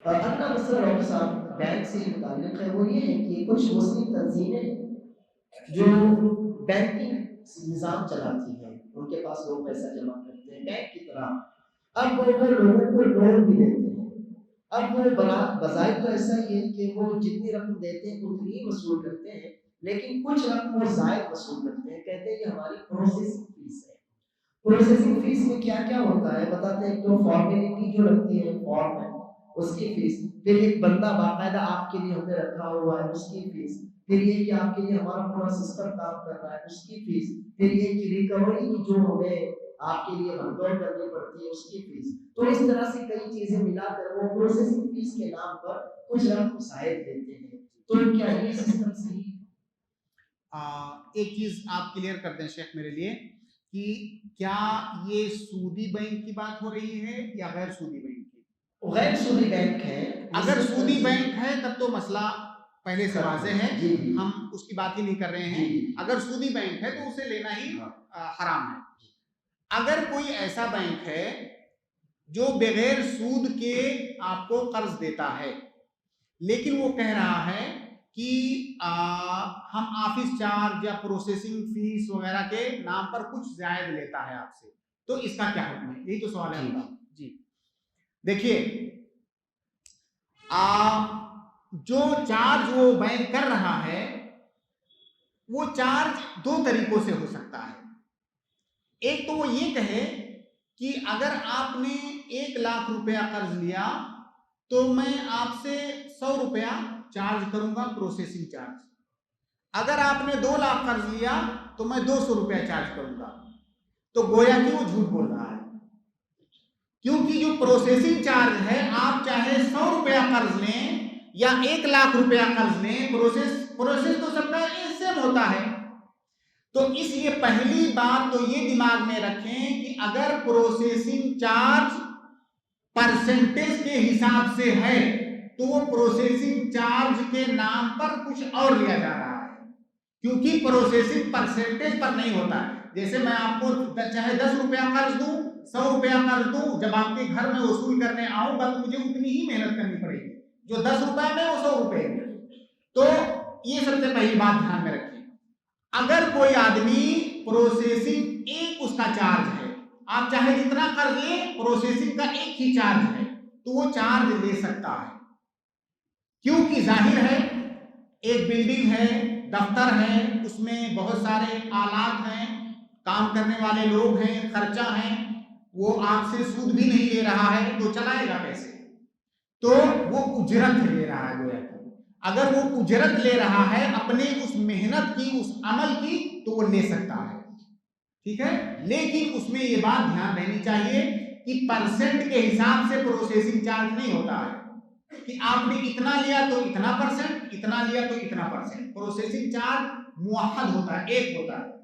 अगला मसला डॉक्टर साहब बैंक से मुताल्लिक़ है, वो ये है कि कुछ मुस्लिम तंज़ीमें जो बैंकिंग निज़ाम चलाती हैं, उनके पास लोग पैसा जमा करते हैं बैंक की तरह। अब वो लोगों को लोन भी देते हैं। अब वो बज़ाहिर तो ऐसा ही है कि वो जितनी रकम देते हैं उतनी ही वसूल करते हैं, लेकिन कुछ रकम वो ज़ायद वसूल करते हैं, कहते हैं ये हमारी प्रोसेसिंग फ़ीस है। प्रोसेसिंग फ़ीस में क्या-क्या होता है बताते हैं। तो फॉर्मेलिटी जो लगती है फॉर्म में, उसकी फ़ीस, फिर एक बंदा बाकायदा आपके लिए हमने रखा हुआ है उसकी फ़ीस, फिर ये कि आपके लिए हमारा पूरा सिस्टम काम कर रहा है उसकी फ़ीस, फिर ये कि रिकवरी की जो हमें आपके लिए भगदौड़ करनी पड़ती है उसकी फ़ीस। तो इस तरह से कई चीज़ें मिलाकर वो प्रोसेसिंग फ़ीस के नाम पर कुछ रकम शायद देते हैं। तो क्या ये सिस्टम सही है? एक चीज आप क्लियर कर दें शेख मेरे लिए कि क्या ये सूदी बैंक की बात हो रही है या गैर सूदी बैंक की? गैर सूदी बैंक है, अगर मुस्लिम सूदी तंज़ीम बैंक है तब तो मसला पहले से खत्म वाज़ेह है। है, जी, जी। हम उसकी बात ही नहीं कर रहे जी, हैं। जी। अगर सूदी बैंक है तो उसे लेना ही हाँ। हराम है। अगर कोई ऐसा बैंक है जो बगैर सूद के आपको कर्ज देता है, लेकिन वो कह रहा है कि हम ऑफिस चार्ज या प्रोसेसिंग फीस वगैरह के नाम पर कुछ जायद लेता है आपसे, तो इसका क्या हुक्म है? यही तो सवाल है जी। आपका। जी देखिए, जो चार्ज वो बैंक कर रहा है वो चार्ज दो तरीकों से हो सकता है। एक तो वो ये कहे कि अगर आपने 1 लाख रुपया कर्ज लिया तो मैं आपसे 100 रुपया चार्ज करूंगा प्रोसेसिंग चार्ज। अगर आपने 2 लाख कर्ज लिया तो मैं 200 रुपया चार्ज करूंगा। तो गोया कि वो झूठ बोल रहा है, क्योंकि जो प्रोसेसिंग चार्ज है, आप चाहे 100 रुपया कर्ज लें या 1 लाख रुपया कर्ज लें, प्रोसेस तो सबका सेम होता है। तो इसलिए पहली बात तो ये दिमाग में रखें कि अगर प्रोसेसिंग चार्ज परसेंटेज के हिसाब से है तो वो प्रोसेसिंग चार्ज के नाम पर कुछ और लिया जा रहा है, क्योंकि प्रोसेसिंग परसेंटेज पर नहीं होता है। जैसे मैं आपको चाहे 10 रुपया कर्ज दूं, 100 रुपया कर्ज दूं, जब आपके घर में वसूल करने आऊंगा तो मुझे उतनी ही मेहनत करनी पड़ेगी, जो 10 रुपए में वो 100 रुपए में। तो ये सबसे पहली बात ध्यान में रखिए। अगर कोई आदमी प्रोसेसिंग एक उसका चार्ज है, आप चाहे जितना कर्ज ले प्रोसेसिंग का एक ही चार्ज है, तो वो चार्ज ले सकता है। क्योंकि जाहिर है एक बिल्डिंग है, दफ्तर है, उसमें बहुत सारे आलात हैं, काम करने वाले लोग हैं, खर्चा है, वो आपसे सूद भी नहीं ले रहा है तो चलाएगा कैसे? तो वो उजरत ले रहा है गोया कि। अगर वो उजरत ले रहा है अपने उस मेहनत की, उस अमल की, तो वो ले सकता है, ठीक है। लेकिन उसमें ये बात ध्यान रहनी चाहिए कि परसेंट के हिसाब से प्रोसेसिंग चार्ज नहीं होता है कि आपने इतना लिया तो इतना परसेंट, इतना लिया तो इतना परसेंट। प्रोसेसिंग चार्ज मुअह्हद होता है, एक होता है।